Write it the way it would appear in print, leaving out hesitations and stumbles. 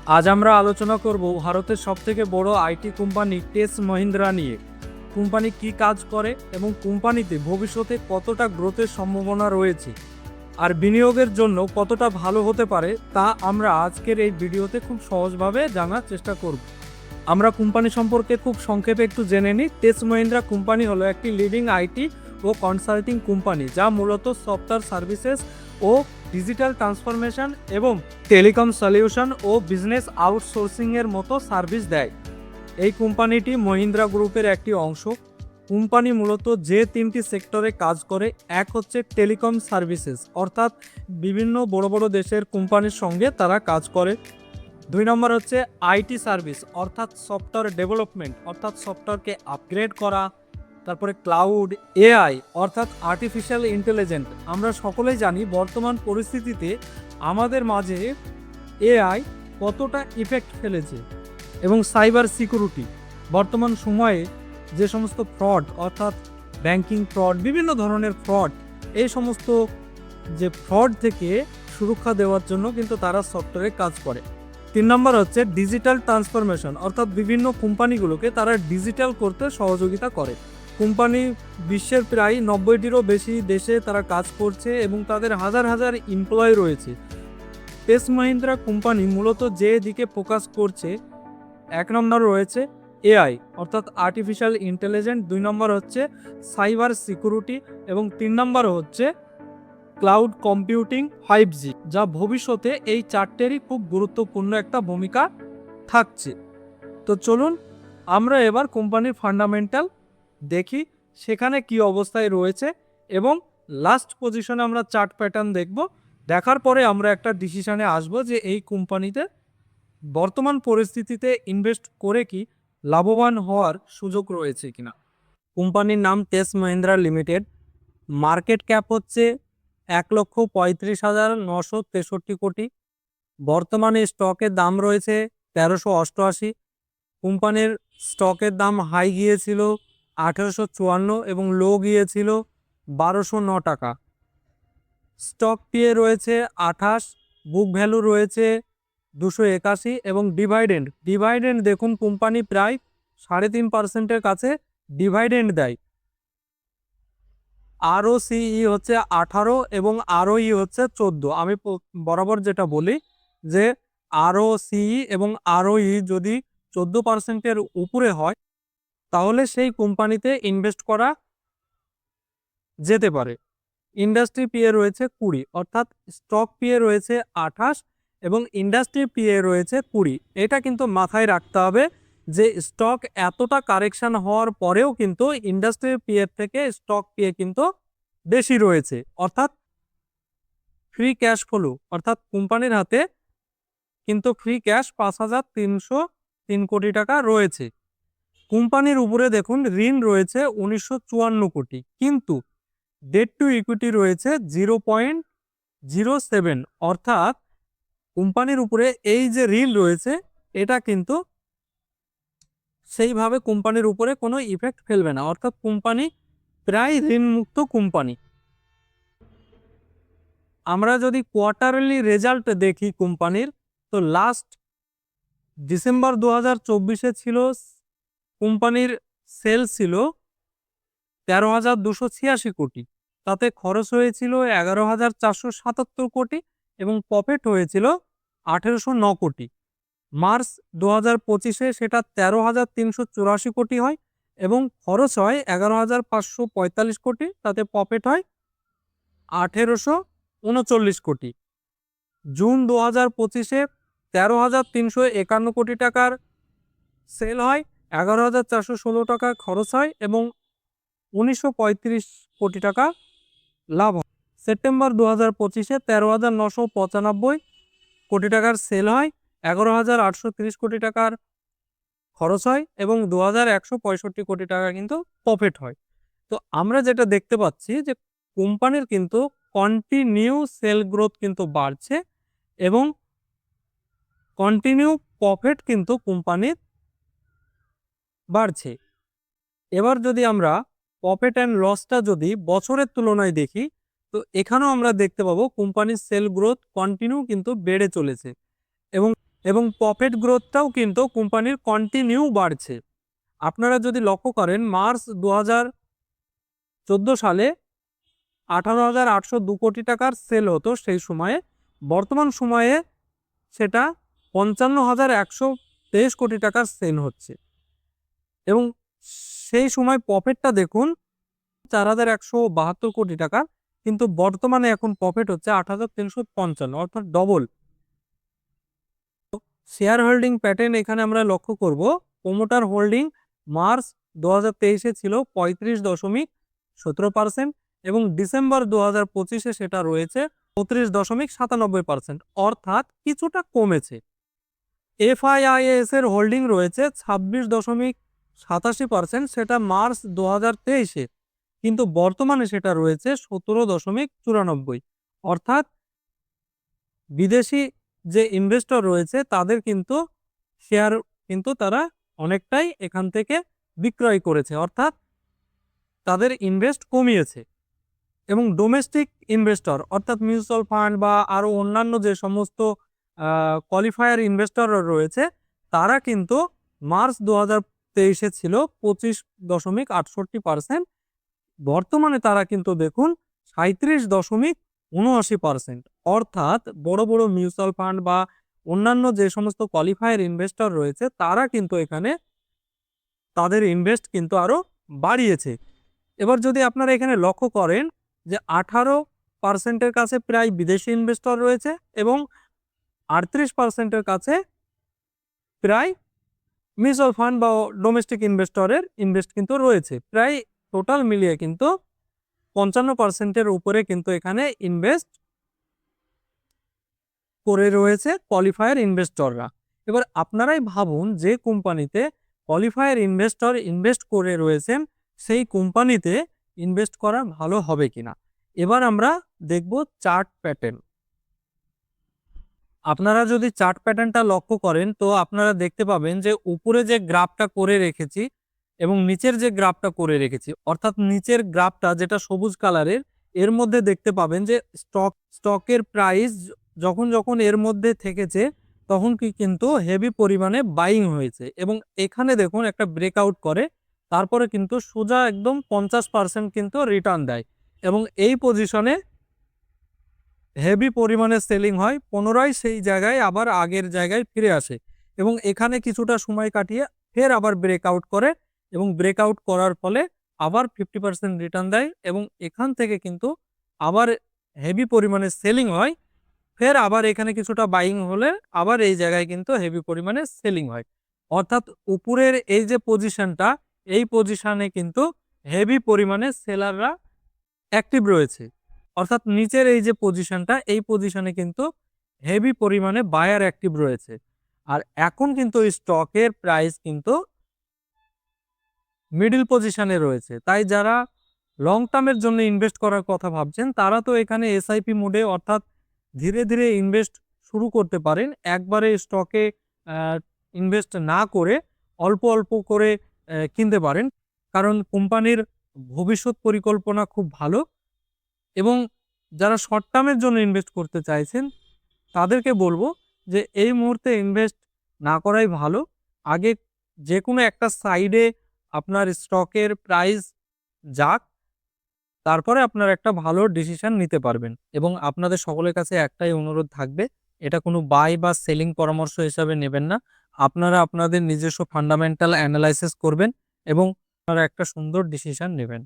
আজ আমরা আলোচনা করব ভারতের সবথেকে বড় আইটি কোম্পানি টেস মহিন্দ্রা নিয়ে। কোম্পানি কি কাজ করে এবং কোম্পানিতে ভবিষ্যতে কতটা গ্রোথের সম্ভাবনা রয়েছে আর বিনিয়োগের জন্য কতটা ভালো হতে পারে তা আমরা আজকের এই ভিডিওতে খুব সহজভাবে জানার চেষ্টা করব। আমরা কোম্পানি সম্পর্কে খুব সংক্ষেপে একটু জেনে নিই। টেস মহিন্দ্রা কোম্পানি হলো একটি লিডিং আইটি ও কনসাল্টিং কোম্পানি যা মূলত সফটওয়্যার সার্ভিসেস ও ডিজিটাল ট্রান্সফরমেশন এবং টেলিকম সলিউশন ও বিজনেস আউটসোর্সিংয়ের মতো সার্ভিস দেয়। এই কোম্পানিটি মহিন্দ্রা গ্রুপের একটি অংশ। কোম্পানি মূলত যে তিনটি সেক্টরে কাজ করে, এক হচ্ছে টেলিকম সার্ভিসেস, অর্থাৎ বিভিন্ন বড় বড় দেশের কোম্পানির সঙ্গে তারা কাজ করে। দুই নম্বর হচ্ছে আইটি সার্ভিস, অর্থাৎ সফটওয়্যার ডেভেলপমেন্ট, অর্থাৎ সফটওয়্যারকে আপগ্রেড করা। তারপরে ক্লাউড, এআই অর্থাৎ আর্টিফিশিয়াল ইন্টেলিজেন্স। আমরা সকলেই জানি বর্তমান পরিস্থিতিতে আমাদের মাঝে এআই কতটা ইফেক্ট ফেলেছে। এবং সাইবার সিকিউরিটি, বর্তমান সময়ে যে সমস্ত ফ্রড, অর্থাৎ ব্যাংকিং ফ্রড, বিভিন্ন ধরনের ফ্রড, এই সমস্ত যে ফ্রড থেকে সুরক্ষা দেওয়ার জন্য কিন্তু তারা সফটওয়্যারে কাজ করে। তিন নম্বর হচ্ছে ডিজিটাল ট্রান্সফরমেশন, অর্থাৎ বিভিন্ন কোম্পানিগুলোকে তারা ডিজিটাল করতে সহযোগিতা করে। কোম্পানি বিশ্বের প্রায় 90টিরও বেশি দেশে তারা কাজ করছে এবং তাদের হাজার হাজার এমপ্লয়ি রয়েছে। টেস মহিন্দ্রা কোম্পানি মূলত যে দিকে ফোকাস করছে, এক নম্বর রয়েছে এআই অর্থাৎ আর্টিফিশিয়াল ইন্টেলিজেন্স, দুই নম্বর হচ্ছে সাইবার সিকিউরিটি এবং তিন নম্বর হচ্ছে ক্লাউড কম্পিউটিং 5G, যা ভবিষ্যতে এই চারটেরই খুব গুরুত্বপূর্ণ একটা ভূমিকা থাকছে। তো চলুন আমরা এবার কোম্পানির ফান্ডামেন্টাল দেখি, সেখানে কি অবস্থায় রয়েছে এবং লাস্ট পজিশনে আমরা চার্ট প্যাটার্ন দেখব। দেখার পরে আমরা একটা ডিসিশনে আসব যে এই কোম্পানিতে বর্তমান পরিস্থিতিতে ইনভেস্ট করে কি লাভবান হওয়ার সুযোগ রয়েছে কিনা। কোম্পানির নাম টেস মহিন্দ্রা লিমিটেড। মার্কেট ক্যাপ হচ্ছে 1,35,963 কোটি। বর্তমানে স্টকের দাম রয়েছে 1388। কোম্পানির স্টকের দাম হাই গিয়েছিল 1854 এবং লো গিয়েছিল 1209 টাকা। স্টক পিএ রয়েছে 28, বুক ভ্যালু রয়েছে 281 এবং ডিভাইডেন্ড দেখুন কোম্পানি প্রায় 3.5% কাছে ডিভাইডেন্ড দেয়। আরওসিই হচ্ছে 18 এবং আরওই হচ্ছে 14। আমি বরাবর যেটা বলি যে আরওসিই এবং আরওই যদি 14%-এর উপরে হয় তাহলে সেই কোম্পানিতে ইনভেস্ট করা যেতে পারে। ইন্ডাস্ট্রি পিএ রয়েছে 20, অর্থাৎ স্টক পিএ রয়েছে 28 এবং ইন্ডাস্ট্রি পিএ রয়েছে 20। এটা কিন্তু মাথায় রাখতে হবে যে স্টক এতটা কারেকশন হওয়ার পরেও কিন্তু ইন্ডাস্ট্রি পিএ থেকে স্টক পিএ কিন্তু বেশি রয়েছে। অর্থাৎ ফ্রি ক্যাশ ফ্লো, অর্থাৎ কোম্পানির হাতে কিন্তু ফ্রি ক্যাশ 5,303 কোটি টাকা রয়েছে। কোম্পানির উপরে দেখুন ঋণ রয়েছে 1954 কোটি, কিন্তু ডেট টু ইকুইটি রয়েছে 0.07, অর্থাৎ কোম্পানির উপরে এই যে ঋণ রয়েছে এটা কিন্তু সেইভাবে কোম্পানির উপরে কোনো ইফেক্ট ফেলবে না, অর্থাৎ কোম্পানি প্রায় ঋণমুক্ত কোম্পানি। আমরা যদি কোয়ার্টারলি রেজাল্ট দেখি কোম্পানির, তো লাস্ট ডিসেম্বর 2024-এ ছিল কোম্পানির সেলস ছিল 13,286 কোটি, তাতে খরচ হয়েছিল 11,477 কোটি এবং প্রফিট হয়েছিল 1,809 কোটি। মার্চ 2025-এ সেটা 13,384 কোটি হয় এবং খরচ হয় 11,545 কোটি, তাতে প্রফিট হয় 1,839 কোটি। জুন 2025-এ 13,351 কোটি টাকার সেল হয়, 11,416 টাকা খরচ হয় এবং 1,935 কোটি টাকা লাভ হয়। সেপ্টেম্বর 2025-এ 13,995 কোটি টাকার সেল হয়, 11,830 কোটি টাকার খরচ হয় এবং 2,165 কোটি টাকা কিন্তু প্রফিট হয়। তো আমরা যেটা দেখতে পাচ্ছি যে কোম্পানির কিন্তু কন্টিনিউ সেল গ্রোথ কিন্তু বাড়ছে এবং কন্টিনিউ প্রফিট কিন্তু কোম্পানির বাড়ছে। এবার যদি আমরা প্রফিট অ্যান্ড লসটা যদি বছরের তুলনায় দেখি, তো এখানেও আমরা দেখতে পাবো কোম্পানির সেল গ্রোথ কন্টিনিউ কিন্তু বেড়ে চলেছে এবং এবং প্রফিট গ্রোথটাও কিন্তু কোম্পানির কন্টিনিউ বাড়ছে। আপনারা যদি লক্ষ্য করেন মার্চ 2014 সালে 18,802 কোটি টাকার সেল হতো সেই সময়ে, বর্তমান সময়ে সেটা 55,123 কোটি টাকার সেল হচ্ছে। এবং সেই সময় প্রফিটটা দেখুন 4,172 কোটি টাকা, কিন্তু বর্তমানে এখন প্রফিট হচ্ছে 8,355, অর্থাৎ ডবল। শেয়ার হোল্ডিং প্যাটার্ন এখানে আমরা লক্ষ্য করব। প্রোমোটার হোল্ডিং মার্চ 2023-এ ছিল 35.17% এবং ডিসেম্বর 2025-এ সেটা রয়েছে 34.97%, অর্থাৎ কিছুটা কমেছে। এফআইআইএস এর হোল্ডিং রয়েছে 26.87%, সেটা মার্চ 2023-এ, কিন্তু বর্তমানে সেটা রয়েছে 17.94%, অর্থাৎ বিদেশি যে ইনভেস্টর রয়েছে তাদের কিন্তু শেয়ার কিন্তু তারা অনেকটাই এখান থেকে বিক্রয় করেছে, অর্থাৎ তাদের ইনভেস্ট কমিয়েছে। এবং ডোমেস্টিক ইনভেস্টর অর্থাৎ মিউচুয়াল ফান্ড বা আরও অন্যান্য যে সমস্ত কোয়ালিফায়ার ইনভেস্টর রয়েছে তারা কিন্তু মার্চ 2023-এ ছিল 25.68%, বর্তমানে তারা কিন্তু দেখুন 37.79%, অর্থাৎ বড় বড় মিউচুয়াল ফান্ড বা অন্যান্য যে সমস্ত কোয়ালিফায়ার ইনভেস্টর রয়েছে তারা কিন্তু এখানে তাদের ইনভেস্ট কিন্তু আরও বাড়িয়েছে। এবার যদি আপনারা এখানে লক্ষ্য করেন যে 18%-এর কাছে প্রায় বিদেশি ইনভেস্টর রয়েছে এবং 38%-এর কাছে প্রায় মিউচুয়াল ফান্ড বা ডোমেস্টিক ইনভেস্টরের ইনভেস্ট কিন্তু রয়েছে। প্রায় টোটাল মিলিয়ে কিন্তু 55%-এর উপরে কিন্তু এখানে ইনভেস্ট করে রয়েছে কোয়ালিফায়ার ইনভেস্টররা। এবার আপনারাই ভাবুন যে কোম্পানিতে কোয়ালিফায়ার ইনভেস্টর ইনভেস্ট করে রয়েছেন সেই কোম্পানিতে ইনভেস্ট করা ভালো হবে কিনা। এবার আমরা দেখব চার্ট প্যাটার্ন। আপনারা যদি চার্ট প্যাটার্নটা লক্ষ্য করেন তো আপনারা দেখতে পাবেন যে উপরে যে গ্রাফটা করে রেখেছি এবং নিচের যে গ্রাফটা করে রেখেছি, অর্থাৎ নিচের গ্রাফটা যেটা সবুজ কালারের, এর মধ্যে দেখতে পাবেন যে স্টকের প্রাইস যখন যখন এর মধ্যে থেকেছে তখন কিন্তু হেভি পরিমাণে বাইং হয়েছে এবং এখানে দেখুন একটা ব্রেকআউট করে, তারপরে কিন্তু সোজা একদম 50% কিন্তু রিটার্ন দেয় এবং এই পজিশনে হেভি পরিমাণে সেলিং হয়, পুনরায় সেই জায়গায় আবার আগের জায়গায় ফিরে আসে এবং এখানে কিছুটা সময় কাটিয়ে ফের আবার ব্রেকআউট করে এবং ব্রেকআউট করার ফলে আবার 50% রিটার্ন দেয় এবং এখান থেকে কিন্তু আবার হেভি পরিমাণে সেলিং হয়, ফের আবার এখানে কিছুটা বাইং হলে আবার এই জায়গায় কিন্তু হেভি পরিমাণে সেলিং হয়। অর্থাৎ উপরের এই যে পজিশনটা, এই পজিশনে কিন্তু হেভি পরিমাণে সেলাররা অ্যাক্টিভ রয়েছে, অর্থাৎ নিচের এই যে পজিশনটা, এই পজিশনে কিন্তু হেভি পরিমাণে বায়ার অ্যাক্টিভ রয়েছে। আর এখন কিন্তু স্টকের প্রাইস কিন্তু মিডল পজিশনে রয়েছে, তাই যারা লং টার্মের জন্য ইনভেস্ট করার কথা ভাবছেন তারা তো এখানে এসআইপি মোডে অর্থাৎ ধীরে ধীরে ইনভেস্ট শুরু করতে পারেন। একবারে স্টকে ইনভেস্ট না করে অল্প অল্প করে কিনতে পারেন, কারণ কোম্পানির ভবিষ্যৎ পরিকল্পনা খুব ভালো। এবং যারা শর্ট টার্মের জন্য ইনভেস্ট করতে চাইছেন তাদেরকে বলবো যে এই মুহূর্তে ইনভেস্ট না করাই ভালো। আগে যে কোনো একটা সাইডে আপনার স্টকের প্রাইস যাক, তারপরে আপনারা একটা ভালো ডিসিশন নিতে পারবেন। এবং আপনাদের সকলের কাছে একটাই অনুরোধ থাকবে, এটা কোনো বাই বা সেলিং পরামর্শ হিসাবে নেবেন না। আপনারা আপনাদের নিজস্ব ফান্ডামেন্টাল অ্যানালাইসিস করবেন এবং আপনারা একটা সুন্দর ডিসিশন নেবেন।